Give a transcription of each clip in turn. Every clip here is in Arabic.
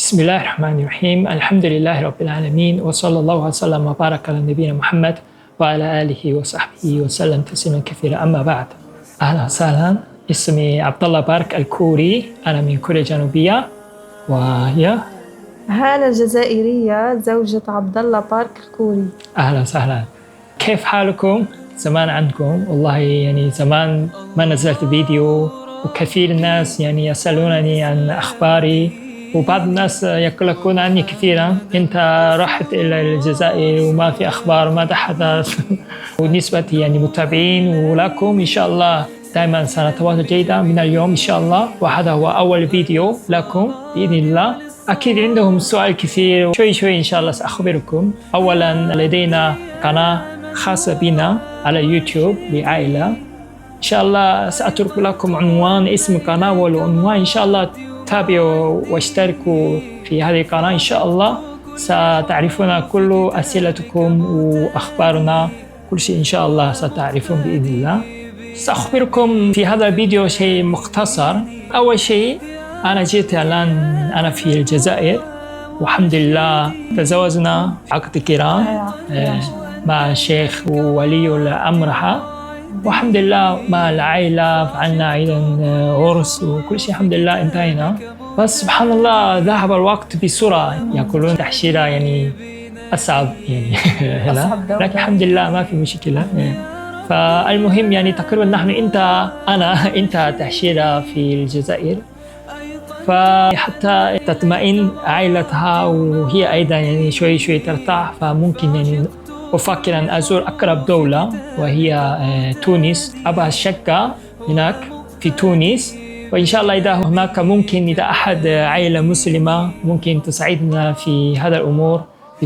بسم الله الرحمن الرحيم. الحمد لله رب العالمين، وصلى الله وسلم وبارك على نبينا محمد وعلى آله وصحبه وسلم تسليما كثيرا. أما بعد، أهلا وسهلا. اسمي عبد الله بارك الكوري، أنا من كوريا الجنوبية. وهي هالة الجزائرية زوجة عبد الله بارك الكوري. أهلا وسهلا. كيف حالكم؟ زمان عنكم والله، يعني زمان ما نزلت فيديو، وكثير الناس يعني يسألونني عن أخباري، وبعض الناس يقلقون عني كثيرا. أنت رحت إلى الجزائر وما في أخبار، ماذا حدث؟ ونسبة يعني متابعين ولكم إن شاء الله دائما سنتواصل جيدا من اليوم إن شاء الله. وهذا هو أول فيديو لكم بإذن الله. أكيد عندهم سؤال كثير، شوي إن شاء الله سأخبركم. أولا لدينا قناة خاصة بنا على يوتيوب لعائلة، إن شاء الله سأترك لكم عنوان اسم القناة والعنوان، إن شاء الله تابعوا واشتركوا في هذه القناة. إن شاء الله ستعرفون كل أسئلتكم وأخبارنا، كل شيء إن شاء الله ستعرفون بإذن الله. سأخبركم في هذا الفيديو شيء مختصر. أول شيء أنا جيت الآن، أنا في الجزائر والحمد لله تزوجنا عقد كرام مع الشيخ وولي الأمر، والحمد لله مع العائلة فعلنا أيضا عرس وكل شيء الحمد لله انتهينا. بس سبحان الله ذهب الوقت بسرعة، يقولون تحشيرة يعني أصعب يعني هنا، لكن الحمد لله ما في مشكلة. فالمهم يعني تقريبا نحن أنت تحشيرة في الجزائر، فحتى تطمئن عائلتها وهي أيضا يعني شوي ترتاح، فممكن يعني أفكر أن أزور أقرب دولة وهي تونس. أبغى الشقة هناك في تونس، وإن شاء الله إذا هناك ممكن إذا أحد عائلة مسلمة ممكن تساعدنا في هذا الأمور.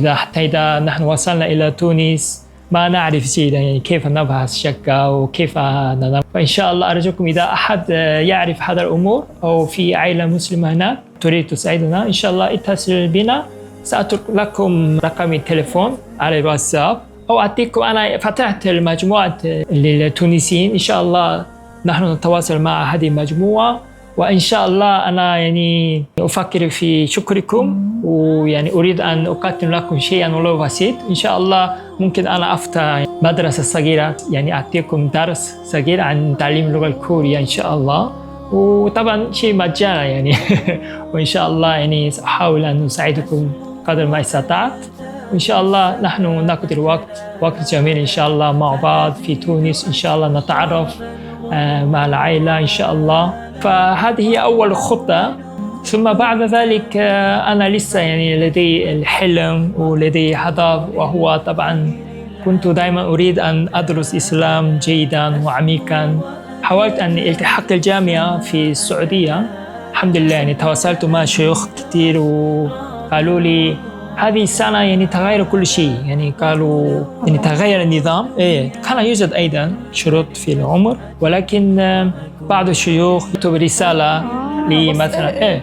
حتى إذا نحن وصلنا إلى تونس ما نعرف شيء يعني كيف نبحث الشقة وكيف ننام، فإن شاء الله أرجوكم إذا أحد يعرف هذا الأمور أو في عائلة مسلمة هناك تريد تساعدنا إن شاء الله اتصل بنا. سأترك لكم رقم التليفون على الواتساب، أو أعطيكم. أنا فتحت المجموعة للتونسيين، إن شاء الله نحن نتواصل مع هذه المجموعة، وإن شاء الله أنا يعني أفكر في شكركم، ويعني أريد أن أقدم لكم شيئا ولو بسيط. إن شاء الله ممكن أنا أفتح مدرسة صغيرة، يعني أعطيكم درس صغير عن تعليم اللغة الكورية إن شاء الله، وطبعا شيء مجانا يعني وإن شاء الله يعني سأحاول أن أساعدكم قدر ما استطعت. وإن شاء الله نحن نقضي وقت جميل إن شاء الله مع بعض في تونس، إن شاء الله نتعرف مع العائلة إن شاء الله. فهذه هي أول خطة. ثم بعد ذلك أنا لسه يعني لدي الحلم ولدي هدف، وهو طبعا كنت دائما أريد أن أدرس إسلام جيدا وعميقا. حاولت أن التحق الجامعة في السعودية، الحمد لله يعني تواصلت مع شيوخ كثير وقالوا لي هذه السنة يعني تغير كل شيء، يعني قالوا يعني تغير النظام. كان يوجد أيضا شروط في العمر، ولكن بعض الشيوخ كتب رسالة لي مثلا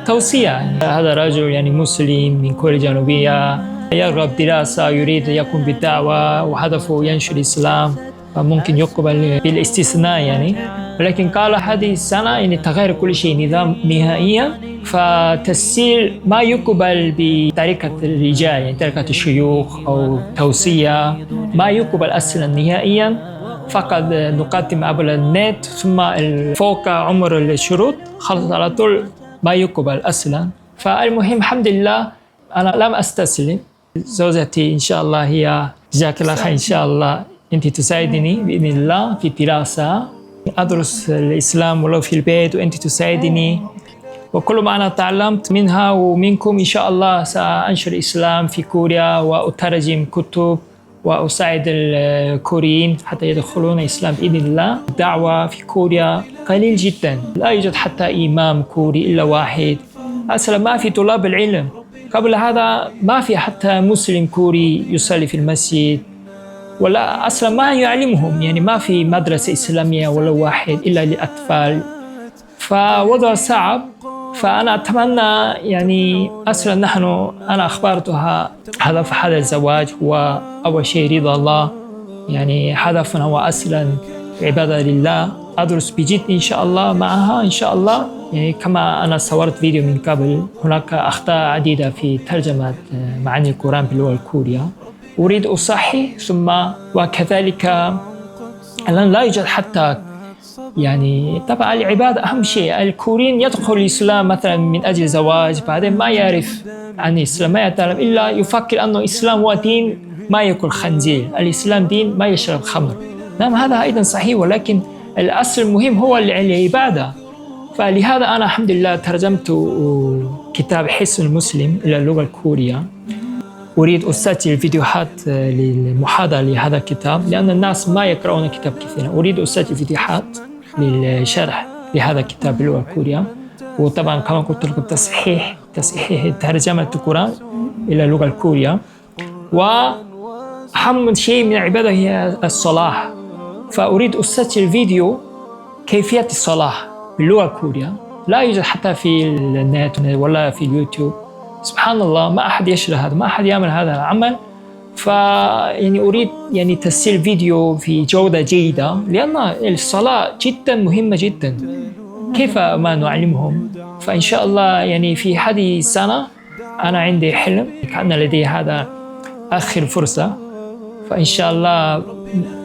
توصية. هذا رجل يعني مسلم من كوريا الجنوبية يرغب دراسة، يريد يقوم بالدعوة وهدفه ينشر الإسلام، فممكن يقبل بالاستثناء يعني. ولكن قال هذه السنة يعني تغير كل شيء نظام نهائيا، فتسجيل ما يقبل بطريقة الرجال يعني طريقة الشيوخ أو توصية، ما يقبل أصلا نهائيا، فقط نقدم عبر النت، ثم فوق عمر الشروط خلص على طول ما يقبل أصلا. فالمهم الحمد لله أنا لم أستسلم. زوجتي إن شاء الله هي جزاك الله خير، إن شاء الله أنت تساعدني بإذن الله في الدراسة، أدرس الإسلام ولو في البيت، وأنت تساعدني، وكل ما أنا تعلمت منها ومنكم إن شاء الله سأنشر الإسلام في كوريا وأترجم كتب وأساعد الكوريين حتى يدخلون الإسلام بإذن الله. الدعوة في كوريا قليل جدا، لا يوجد حتى إمام كوري إلا واحد، أصلا ما في طلاب العلم. قبل هذا ما في حتى مسلم كوري يصلي في المسجد، ولا أصلا ما يعلمهم، يعني ما في مدرسة إسلامية ولا واحد إلا للأطفال، فوضع صعب. فأنا أتمنى يعني أصلا أنا أخبرتها هدف هذا الزواج هو أول شيء رضا الله، يعني هدفنا هو أصلا عبادة لله. أدرس بجد إن شاء الله معها إن شاء الله، يعني كما أنا صورت فيديو من قبل، هناك أخطاء عديدة في ترجمة معاني القرآن باللغة الكورية. أريد أصحح ثم وكذلك الآن لا يوجد حتى يعني طبعا العبادة أهم شيء. الكوريين يدخل الإسلام مثلا من أجل زواج، بعدين ما يعرف عن الإسلام، ما يتعلم إلا يفكر أنه الإسلام هو دين ما يأكل خنزير، الإسلام دين ما يشرب خمر. نعم هذا أيضا صحيح، ولكن الأصل المهم هو العبادة. فلهذا أنا الحمد لله ترجمت كتاب حصن المسلم إلى اللغة الكورية. أريد أسجل فيديوهات للمحاضرة لهذا الكتاب، لأن الناس ما يقرؤون كتاب كثيرا. أريد أسجل فيديوهات للشرح لهذا الكتاب باللغة الكورية، وطبعا كما قلت لكم تصحيح ترجمة القرآن إلى اللغة الكورية. وأهم شيء من العبادة هي الصلاة، فأريد أسجل فيديو كيفية الصلاة باللغة الكورية. لا يوجد حتى في النت ولا في اليوتيوب، سبحان الله ما أحد يشرح هذا، ما أحد يعمل هذا العمل. يعني أريد يعني تسجيل فيديو في جودة جيدة، لأن الصلاة جدا مهمة جدا. كيف ما نعلمهم؟ فإن شاء الله يعني في هذه السنة أنا عندي حلم، كان لدي هذا آخر فرصة، فإن شاء الله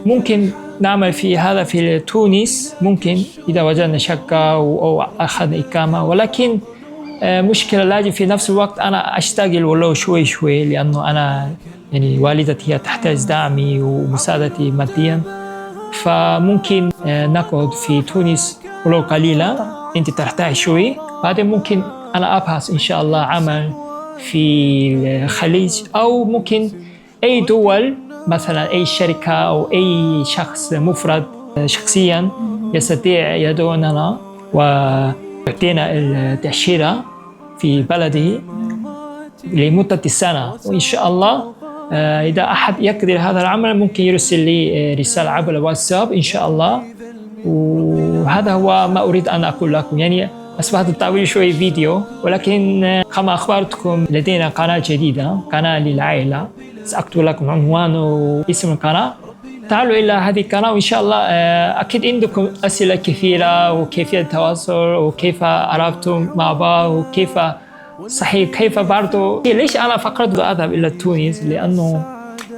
ممكن نعمل في هذا في تونس، ممكن إذا وجدنا شقة أو أخذنا إقامة. ولكن مشكلة لازم في نفس الوقت أنا أشتغل ولو شوي لأنه أنا يعني والدتي هي تحتاج دعمي ومساعدتي ماديا، فممكن نقعد في تونس ولو قليلا، أنت ترتاح شوي، بعدين ممكن أنا أبحث إن شاء الله عمل في الخليج، أو ممكن أي دول مثلا أي شركة أو أي شخص مفرد شخصيا يستطيع يدعوننا ويعطينا التأشيرة في بلده لمدة سنة. وإن شاء الله إذا أحد يقدر هذا العمل ممكن يرسل لي رسالة عبر الواتساب إن شاء الله. وهذا هو ما أريد أن أقول لكم. يعني أصبحت طويل شوي فيديو، ولكن كما أخبرتكم لدينا قناة جديدة، قناة للعائلة، سأكتب لكم عنوان واسم القناة. تعالوا إلى هذه القناة، وإن شاء الله أكيد عندكم أسئلة كثيرة، وكيفية التواصل، وكيف عرفتم مع بعض، وكيف صحيح كيف برضو ليش أنا فكرت أذهب إلى تونس، لأنه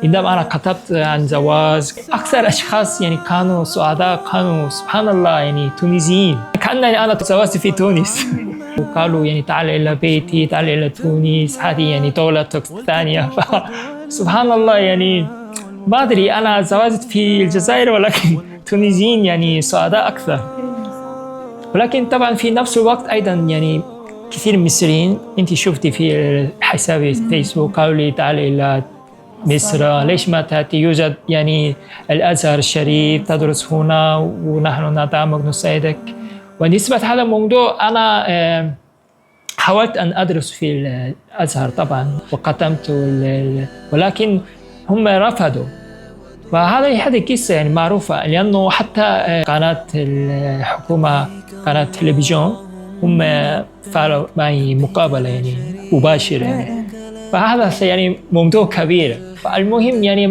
عندما أنا كتبت عن زواج أكثر أشخاص يعني كانوا سعداء، كانوا سبحان الله يعني تونسيين، كأنني أنا تزوجت في تونس وقالوا يعني تعال إلى بيتي، تعال إلى تونس، هذه يعني دولتك الثانية. سبحان الله يعني ما أدري أنا زوجت في الجزائر، ولكن تونسيين يعني سعداء أكثر. ولكن طبعا في نفس الوقت أيضا يعني كثير مصريين، أنت شفتي في حسابي فيسبوك قالوا لي تعال إلى مصر، ليش ما تأتي؟ يوجد يعني الأزهر الشريف تدرس هنا ونحن ندعمك نساعدك. ونسبة هذا الموضوع أنا حاولت أن أدرس في الأزهر طبعا وقدمت ولكن هم رفضوا. هذه قصة يعني معروفة، لأنه حتى قناة الحكومة قناة تلفزيون هم فعلوا معي مقابلة يعني مباشرة يعني. فهذا يعني موضوع كبير. فالمهم يعني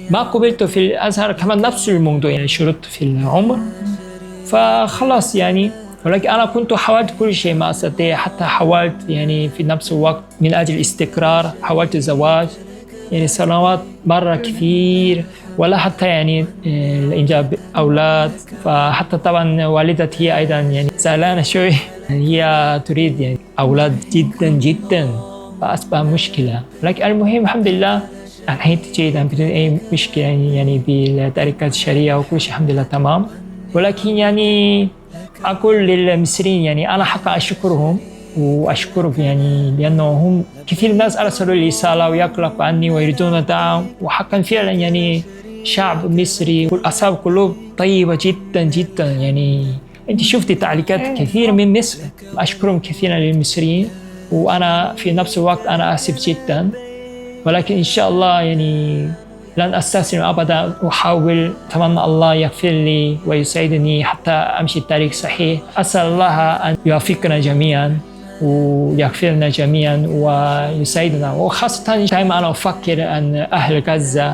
ما قبلت في الأزهر كمان نفس الموضوع، يعني شروط في العمر، فخلاص يعني. ولكن أنا كنت حاولت كل شيء ما أستطيع، حتى حاولت يعني في نفس الوقت من أجل الاستقرار، حاولت الزواج يعني سنوات مرة كثير، ولا حتى يعني إنجاب أولاد. فحتى طبعا والدتي هي أيضا يعني زعلانة شوي، هي تريد يعني أولاد جدا، فأصبح مشكلة. لكن المهم الحمد لله أنهيت جيدا بدون أي مشكلة يعني بطريقة الشريعة وكل شيء الحمد لله تمام. ولكن يعني أقول للمصريين يعني أنا حقا أشكرهم وأشكرك يعني، لأنه هم كثير ناس أرسلوا لي رسالة ويقلقوا عني ويريدون دعم، وحقا فعلا يعني شعب مصري أصحاب قلوب طيبة جدا يعني. أنت شفتي تعليقات كثير من مصر، أشكرهم كثيرا للمصريين، وأنا في نفس الوقت أنا آسف جدا. ولكن إن شاء الله يعني لن أستسلم أبدا، وأحاول. أتمنى الله يغفر لي ويساعدني حتى أمشي الطريق صحيح. أسأل الله أن يوفقنا جميعا ويغفرنا جميعا ويساعدنا. وخاصة دائما أنا أفكر أن أهل غزة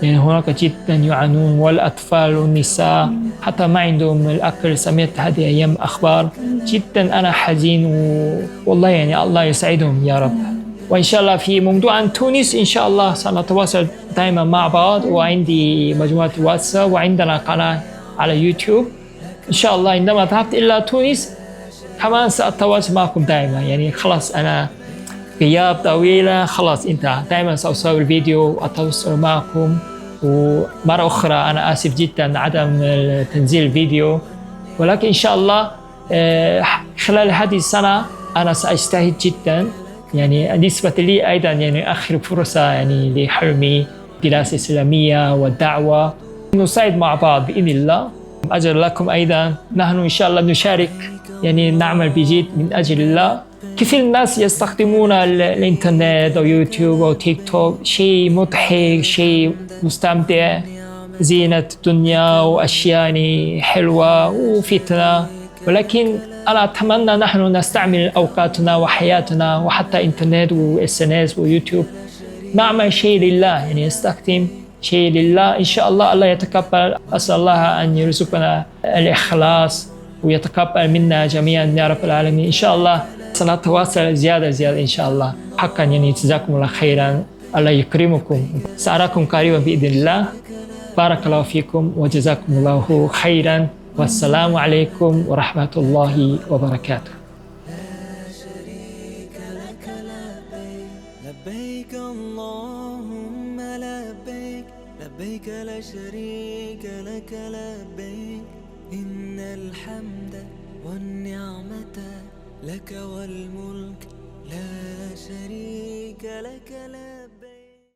يعني هناك جدا يعانون، والأطفال والنساء حتى ما عندهم الأكل. سمعت هذه أيام أخبار جدا، أنا حزين والله يعني الله يسعدهم يا رب. وإن شاء الله في موضوع عن تونس إن شاء الله سنتواصل دائما مع بعض، وعندي مجموعة واتساب وعندنا قناة على يوتيوب. إن شاء الله عندما ذهبت إلى تونس كمان سأتواصل معكم دائما. يعني خلاص أنا غياب طويلة خلاص انتهى، دائما سأصور فيديو وأتواصل معكم. ومرة أخرى أنا آسف جدا عدم تنزيل الفيديو، ولكن إن شاء الله خلال هذه السنة أنا سأجتهد جدا. يعني بالنسبة لي أيضا يعني آخر فرصة يعني لحلمي دراسة إسلامية والدعوة، نساعد مع بعض بإذن الله. أجر لكم أيضا، نحن إن شاء الله نشارك يعني نعمل بجد من أجل الله. كثير الناس يستخدمون الإنترنت أو يوتيوب أو تيك توك شيء مضحك، شيء مستمتع، زينة الدنيا وأشياء يعني حلوة وفتنة. ولكن أنا أتمنى نحن نستعمل أوقاتنا وحياتنا وحتى إنترنت وإس إن إس ويوتيوب نعمل شيء لله، يعني نستخدم شيء لله. إن شاء الله الله يتقبل. أسأل الله أن يرزقنا الإخلاص ويتقبل منا جميعا يا رب العالمين. إن شاء الله سنتواصل زيادة إن شاء الله. حقا يعني جزاكم الله خيرا، الله يكرمكم. سأراكم قريبا بإذن الله. بارك الله فيكم وجزاكم الله خيرا، والسلام عليكم ورحمة الله وبركاته. لبيك اللهم لبيك، لبيك لا شريك لك لبيك، إن الحمد والنعمة لك والملك لا شريك لك لبيك.